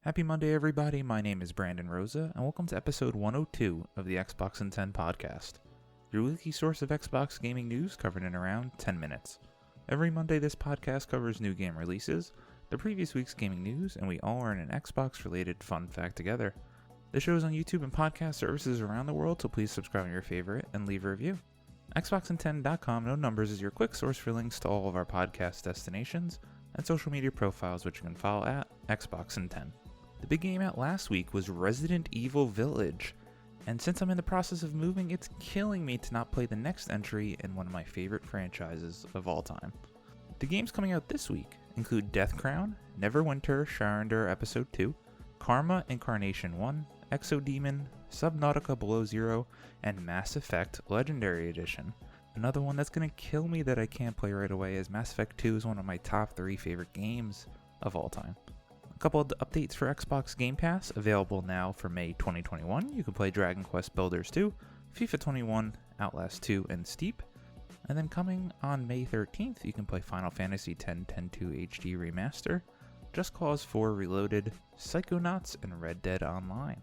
Happy Monday, everybody. My name is Brandon Rosa, and welcome to episode 102 of the Xbox in 10 podcast, your weekly source of Xbox gaming news covered in around 10 minutes. Every Monday, this podcast covers new game releases, the previous week's gaming news, and we all learn an Xbox-related fun fact together. The show is on YouTube and podcast services around the world, so please subscribe to your favorite and leave a review. Xboxin10.com, no numbers, is your quick source for links to all of our podcast destinations and social media profiles, which you can follow at Xboxin10. The big game out last week was Resident Evil Village, and since I'm in the process of moving, it's killing me to not play the next entry in one of my favorite franchises of all time. The games coming out this week include Death Crown, Neverwinter Sharinder Episode 2, Karma Incarnation 1, Exodemon, Subnautica Below Zero, and Mass Effect Legendary Edition. Another one that's going to kill me that I can't play right away, as Mass Effect 2 is one of my top 3 favorite games of all time. A couple of updates for Xbox Game Pass, available now for May 2021. You can play Dragon Quest Builders 2, FIFA 21, Outlast 2, and Steep. And then coming on May 13th, you can play Final Fantasy X 10-2 HD Remaster, Just Cause 4 Reloaded, Psychonauts, and Red Dead Online.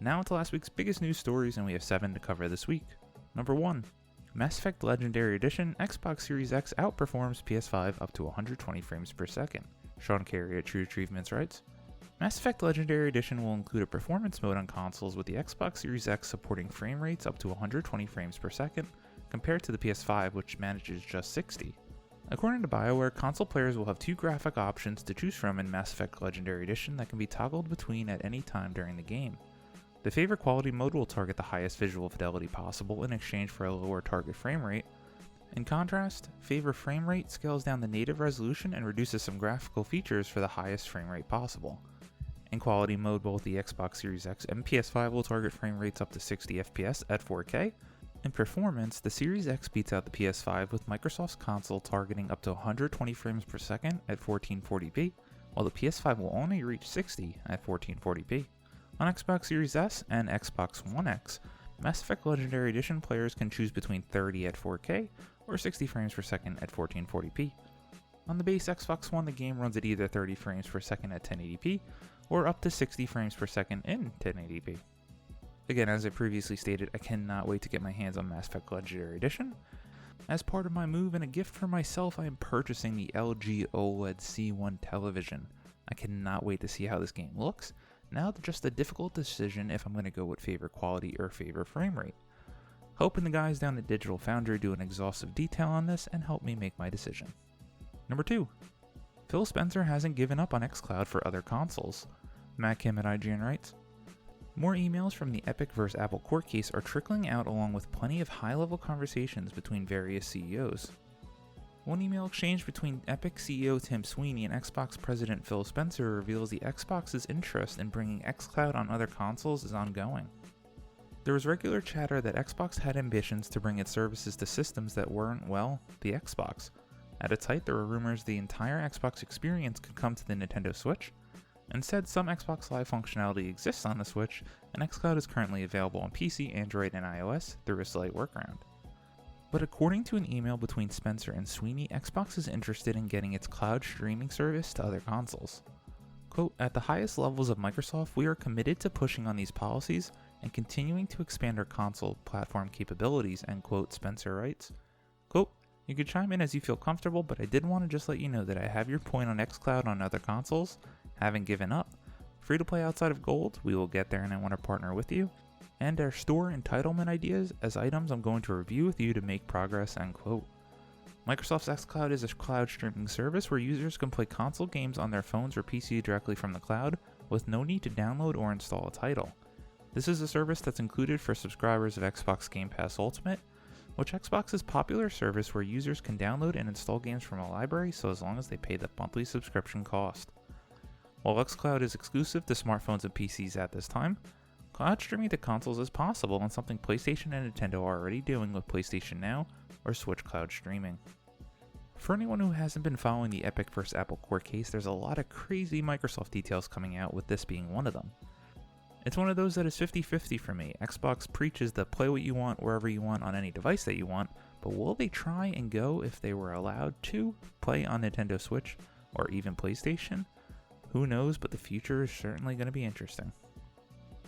Now into last week's biggest news stories, and we have 7 to cover this week. Number 1. Mass Effect Legendary Edition Xbox Series X outperforms PS5 up to 120 frames per second. Sean Carey at True Achievements writes, Mass Effect Legendary Edition will include a performance mode on consoles, with the Xbox Series X supporting frame rates up to 120 frames per second, compared to the PS5, which manages just 60. According to BioWare, console players will have 2 graphic options to choose from in Mass Effect Legendary Edition that can be toggled between at any time during the game. The Favor Quality mode will target the highest visual fidelity possible in exchange for a lower target frame rate. In contrast, Favor Frame Rate scales down the native resolution and reduces some graphical features for the highest frame rate possible. In Quality mode, both the Xbox Series X and PS5 will target frame rates up to 60 FPS at 4K. In Performance, the Series X beats out the PS5, with Microsoft's console targeting up to 120 frames per second at 1440p, while the PS5 will only reach 60 at 1440p. On Xbox Series S and Xbox One X, Mass Effect Legendary Edition players can choose between 30 at 4K or 60 frames per second at 1440p. On the base Xbox One, the game runs at either 30 frames per second at 1080p or up to 60 frames per second in 1080p. Again, as I previously stated, I cannot wait to get my hands on Mass Effect Legendary Edition. As part of my move and a gift for myself, I am purchasing the LG OLED C1 television. I cannot wait to see how this game looks. Now just a difficult decision if I'm going to go with Favor Quality or Favor Frame Rate. Hoping the guys down at Digital Foundry do an exhaustive detail on this and help me make my decision. Number 2. Phil Spencer hasn't given up on XCloud for other consoles. Matt Kim at IGN writes, more emails from the Epic vs. Apple court case are trickling out, along with plenty of high-level conversations between various CEOs. One email exchange between Epic CEO Tim Sweeney and Xbox President Phil Spencer reveals the Xbox's interest in bringing xCloud on other consoles is ongoing. There was regular chatter that Xbox had ambitions to bring its services to systems that weren't, well, the Xbox. At its height, there were rumors the entire Xbox experience could come to the Nintendo Switch. Instead, some Xbox Live functionality exists on the Switch, and xCloud is currently available on PC, Android, and iOS through a slight workaround. But according to an email between Spencer and Sweeney, Xbox is interested in getting its cloud streaming service to other consoles. Quote, at the highest levels of Microsoft, we are committed to pushing on these policies and continuing to expand our console platform capabilities, end quote, Spencer writes. Quote, you can chime in as you feel comfortable, but I did want to just let you know that I have your point on xCloud on other consoles, haven't given up. Free to play outside of Gold, we will get there and I want to partner with you. And our store entitlement ideas as items I'm going to review with you to make progress, end quote. Microsoft's xCloud is a cloud streaming service where users can play console games on their phones or PC directly from the cloud with no need to download or install a title. This is a service that's included for subscribers of Xbox Game Pass Ultimate, which Xbox's popular service where users can download and install games from a library so as long as they pay the monthly subscription cost. While xCloud is exclusive to smartphones and PCs at this time, cloud streaming to consoles is possible, and something PlayStation and Nintendo are already doing with PlayStation Now or Switch Cloud streaming. For anyone who hasn't been following the Epic vs. Apple court case, there's a lot of crazy Microsoft details coming out, with this being one of them. It's one of those that is 50-50 for me. Xbox preaches the play what you want wherever you want on any device that you want, but will they try and go if they were allowed to play on Nintendo Switch or even PlayStation? Who knows, but the future is certainly going to be interesting.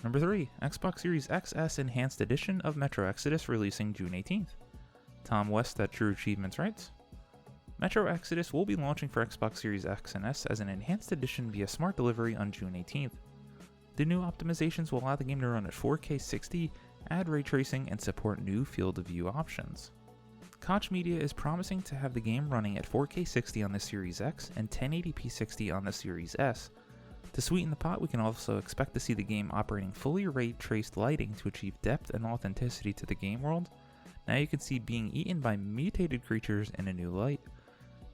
Number 3, Xbox Series XS Enhanced Edition of Metro Exodus releasing June 18th. Tom West at True Achievements writes, Metro Exodus will be launching for Xbox Series X and S as an enhanced edition via smart delivery on June 18th. The new optimizations will allow the game to run at 4K 60, add ray tracing, and support new field of view options. Koch Media is promising to have the game running at 4K 60 on the Series X and 1080p 60 on the Series S. To sweeten the pot, we can also expect to see the game operating fully ray-traced lighting to achieve depth and authenticity to the game world. Now you can see being eaten by mutated creatures in a new light.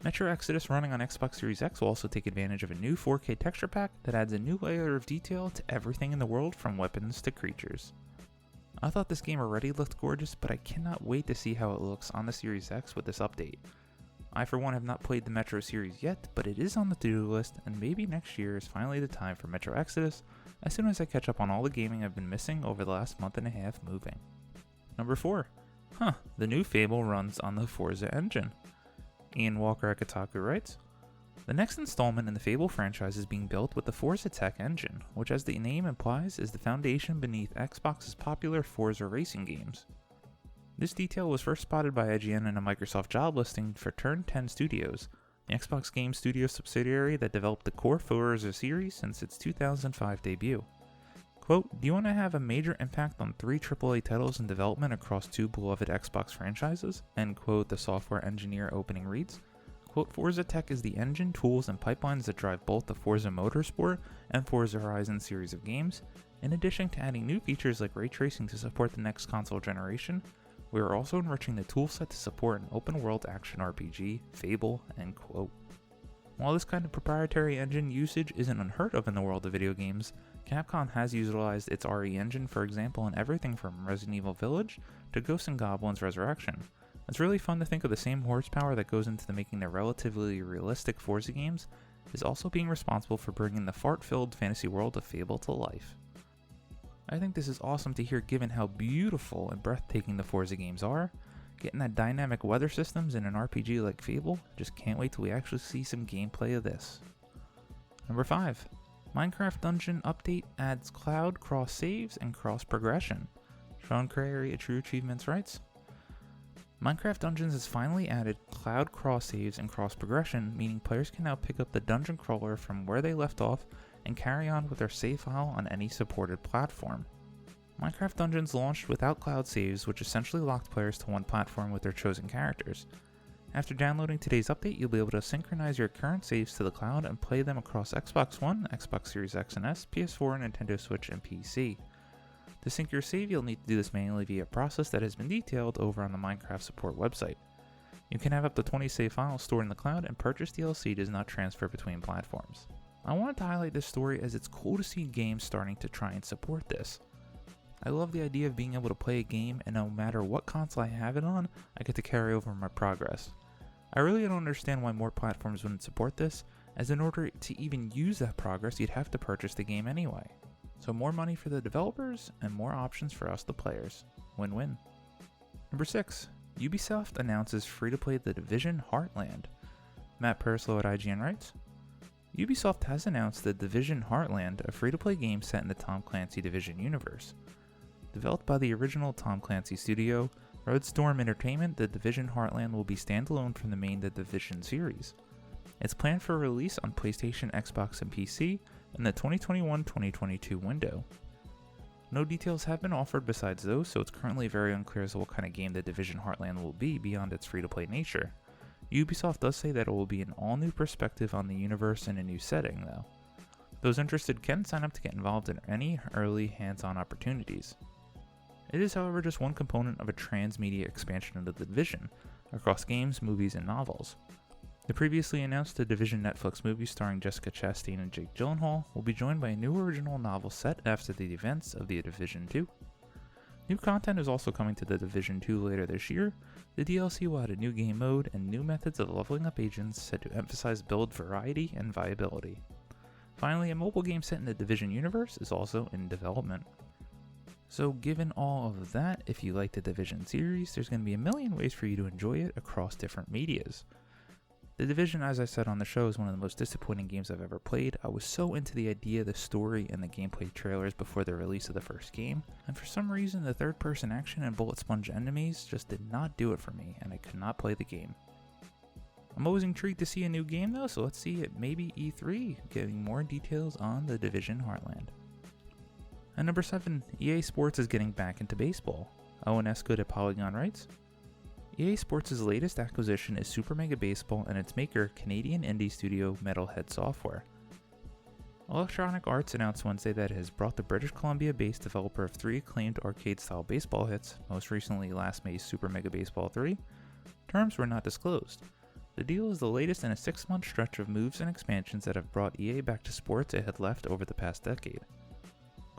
Metro Exodus running on Xbox Series X will also take advantage of a new 4K texture pack that adds a new layer of detail to everything in the world from weapons to creatures. I thought this game already looked gorgeous, but I cannot wait to see how it looks on the Series X with this update. I for one have not played the Metro series yet, but it is on the to-do list, and maybe next year is finally the time for Metro Exodus as soon as I catch up on all the gaming I've been missing over the last month and a half moving. Number 4. The new Fable runs on the Forza engine. Ian Walker at Kotaku writes, the next installment in the Fable franchise is being built with the Forza Tech engine, which as the name implies is the foundation beneath Xbox's popular Forza racing games. This detail was first spotted by IGN in a Microsoft job listing for Turn 10 Studios, the Xbox Game Studio subsidiary that developed the core Forza series since its 2005 debut. Quote, do you want to have a major impact on 3 AAA titles in development across 2 beloved Xbox franchises? End quote, the software engineer opening reads. Quote, Forza Tech is the engine, tools, and pipelines that drive both the Forza Motorsport and Forza Horizon series of games. In addition to adding new features like ray tracing to support the next console generation, we are also enriching the toolset to support an open-world action RPG, Fable, end quote. While this kind of proprietary engine usage isn't unheard of in the world of video games, Capcom has utilized its RE engine, for example, in everything from Resident Evil Village to Ghosts 'n Goblins Resurrection. It's really fun to think of the same horsepower that goes into making the relatively realistic Forza games is also being responsible for bringing the fart-filled fantasy world of Fable to life. I think this is awesome to hear given how beautiful and breathtaking the Forza games are. Getting that dynamic weather systems in an RPG like Fable, just can't wait till we actually see some gameplay of this. Number 5. Minecraft Dungeon Update adds cloud cross saves and cross progression. Sean Crary at True Achievements writes, Minecraft Dungeons has finally added cloud cross saves and cross progression, meaning players can now pick up the dungeon crawler from where they left off and carry on with their save file on any supported platform. Minecraft Dungeons launched without cloud saves, which essentially locked players to one platform with their chosen characters. After downloading today's update, you'll be able to synchronize your current saves to the cloud and play them across Xbox One, Xbox Series X and S, PS4, Nintendo Switch, and PC. To sync your save, you'll need to do this manually via a process that has been detailed over on the Minecraft support website. You can have up to 20 save files stored in the cloud, and purchased DLC does not transfer between platforms. I wanted to highlight this story as it's cool to see games starting to try and support this. I love the idea of being able to play a game and no matter what console I have it on, I get to carry over my progress. I really don't understand why more platforms wouldn't support this, as in order to even use that progress you'd have to purchase the game anyway. So more money for the developers and more options for us the players. Win-win. Number 6. Ubisoft announces free-to-play The Division Heartland. Matt Perslow at IGN writes, Ubisoft has announced The Division Heartland, a free-to-play game set in the Tom Clancy Division universe. Developed by the original Tom Clancy studio, Roadstorm Entertainment, The Division Heartland will be standalone from the main The Division series. It's planned for release on PlayStation, Xbox, and PC in the 2021-2022 window. No details have been offered besides those, so it's currently very unclear as to what kind of game The Division Heartland will be beyond its free-to-play nature. Ubisoft does say that it will be an all-new perspective on the universe in a new setting, though. Those interested can sign up to get involved in any early hands-on opportunities. It is, however, just one component of a transmedia expansion of The Division, across games, movies, and novels. The previously announced The Division Netflix movie starring Jessica Chastain and Jake Gyllenhaal will be joined by a new original novel set after the events of The Division 2. New content is also coming to The Division 2 later this year. The DLC will add a new game mode and new methods of leveling up agents set to emphasize build variety and viability. Finally, a mobile game set in the Division universe is also in development. So given all of that, if you like the Division series, there's going to be a million ways for you to enjoy it across different medias. The Division, as I said on the show, is one of the most disappointing games I've ever played. I was so into the idea, the story, and the gameplay trailers before the release of the first game, and for some reason the third-person action and bullet sponge enemies just did not do it for me, and I could not play the game. I'm always intrigued to see a new game though, so let's see it maybe E3, getting more details on the Division Heartland. At number 7, EA Sports is getting back into baseball. ONS good at Polygon rights? EA Sports' latest acquisition is Super Mega Baseball and its maker, Canadian indie studio Metalhead Software. Electronic Arts announced Wednesday that it has brought the British Columbia-based developer of 3 acclaimed arcade-style baseball hits, most recently last May's Super Mega Baseball 3. Terms were not disclosed. The deal is the latest in a 6-month stretch of moves and expansions that have brought EA back to sports it had left over the past decade.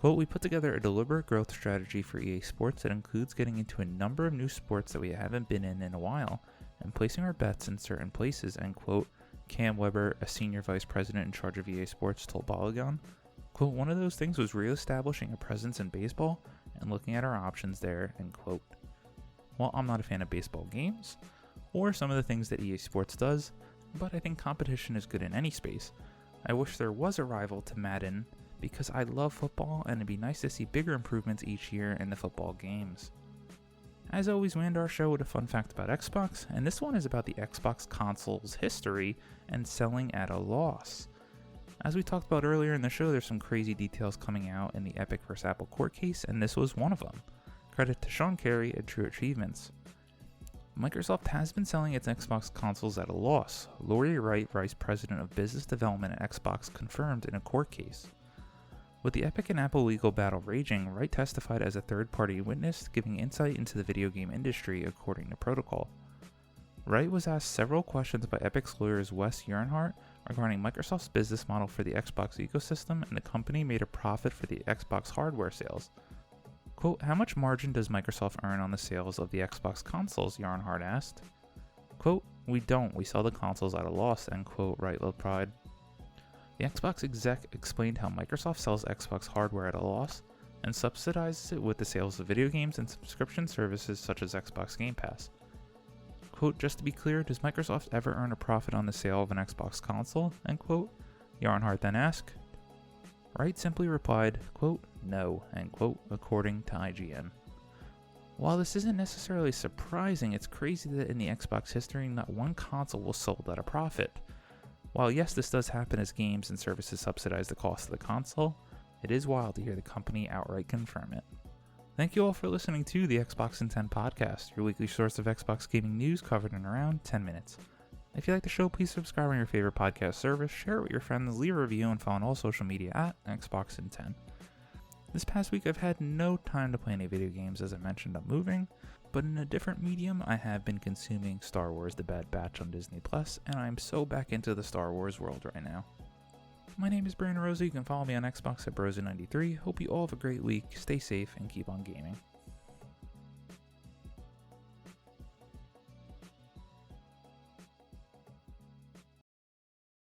Quote, we put together a deliberate growth strategy for EA Sports that includes getting into a number of new sports that we haven't been in a while, and placing our bets in certain places, end quote, Cam Weber, a senior vice president in charge of EA Sports, told Polygon. Quote, one of those things was re-establishing a presence in baseball and looking at our options there, end quote. Well, I'm not a fan of baseball games, or some of the things that EA Sports does, but I think competition is good in any space. I wish there was a rival to Madden, because I love football and it'd be nice to see bigger improvements each year in the football games. As always, we end our show with a fun fact about Xbox, and this one is about the Xbox console's history and selling at a loss. As we talked about earlier in the show, there's some crazy details coming out in the Epic vs. Apple court case, and this was one of them. Credit to Sean Carey at True Achievements. Microsoft has been selling its Xbox consoles at a loss, Lori Wright, Vice President of Business Development at Xbox, confirmed in a court case. With the Epic and Apple legal battle raging, Wright testified as a third-party witness, giving insight into the video game industry according to protocol. Wright was asked several questions by Epic's lawyers Wes Ehrenhardt regarding Microsoft's business model for the Xbox ecosystem, and the company made a profit for the Xbox hardware sales. Quote, how much margin does Microsoft earn on the sales of the Xbox consoles, Ehrenhardt asked. Quote, we don't, we sell the consoles at a loss, end quote, Wright replied. The Xbox exec explained how Microsoft sells Xbox hardware at a loss and subsidizes it with the sales of video games and subscription services such as Xbox Game Pass. Quote, just to be clear, does Microsoft ever earn a profit on the sale of an Xbox console? End quote. Ehrenhardt then asked. Wright simply replied, quote, no, end quote, according to IGN. While this isn't necessarily surprising, it's crazy that in the Xbox history, not one console was sold at a profit. While yes, this does happen as games and services subsidize the cost of the console, it is wild to hear the company outright confirm it. Thank you all for listening to the Xbox in 10 podcast, your weekly source of Xbox gaming news covered in around 10 minutes. If you like the show, please subscribe on your favorite podcast service, share it with your friends, leave a review, and follow on all social media at Xbox in 10. This past week I've had no time to play any video games, as I mentioned I'm moving, but in a different medium I have been consuming Star Wars The Bad Batch on Disney+, and I'm so back into the Star Wars world right now. My name is Brandon Rosa, you can follow me on Xbox at Brosa93, hope you all have a great week, stay safe, and keep on gaming.